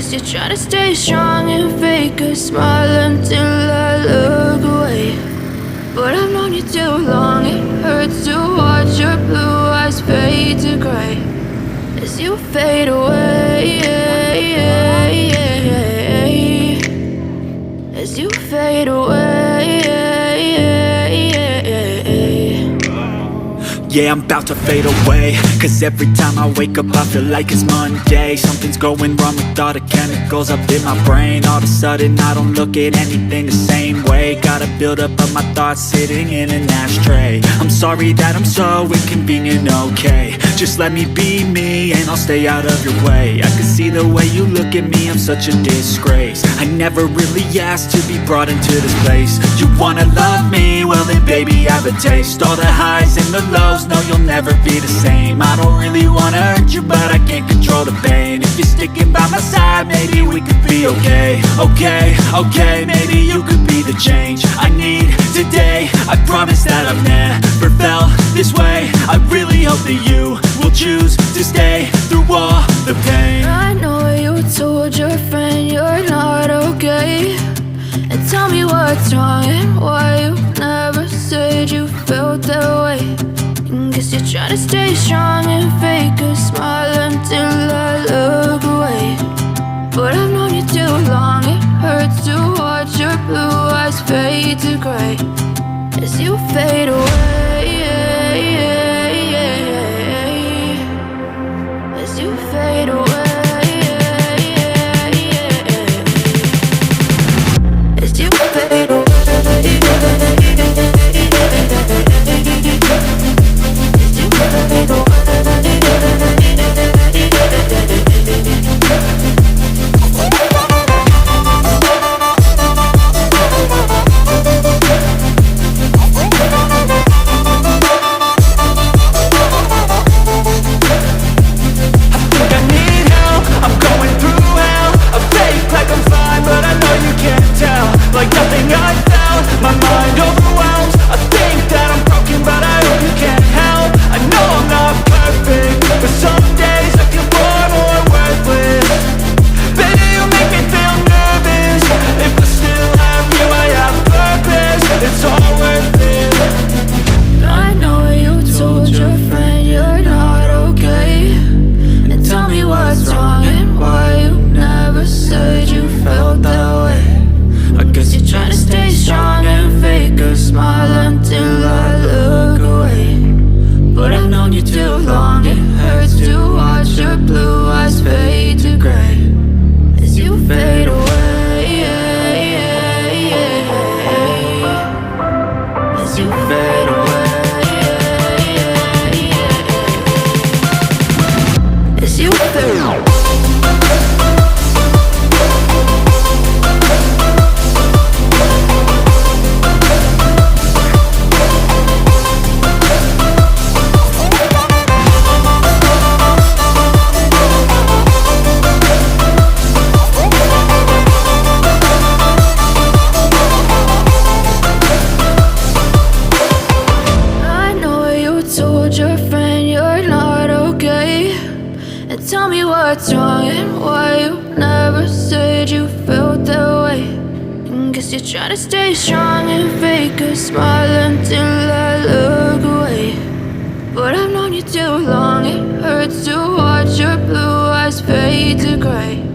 Guess you're trying to stay strong and fake a smile until I look away. But I've known you too long, it hurts to watch your blue eyes fade to gray as you fade away, as you fade away. Yeah, I'm about to fade away, cause every time I wake up I feel like it's Monday. Something's going wrong with all the chemicals up in my brain. All of a sudden I don't look at anything the same way. Got a buildup of my thoughts sitting in an ashtray. I'm sorry that I'm so inconvenient, okay. Just let me be me and I'll stay out of your way. I can see the way you look at me, I'm such a disgrace. I never really asked to be brought into this place. You wanna love me? Well then baby I have a taste. All the highs and the lows, no, you'll never be the same. I don't really wanna hurt you, but I can't control the pain. If you're sticking by my side, maybe we could be okay. Okay, maybe you could be the change I need today. I promise that I've never felt this way. I really hope that you will choose to stay through all the pain. I know you told your friend you're not okay, and tell me what's wrong and why you never said you felt that way. Guess you're trying to stay strong and fake a smile until I look away. But I've known you too long, it hurts to watch your blue eyes fade to gray as you fade away, as you fade away, as you fade away. Tell me what's wrong and why you never said you felt that way. Guess you're trying to stay strong and fake a smile until I look away. But I've known you too long, it hurts to watch your blue eyes fade to gray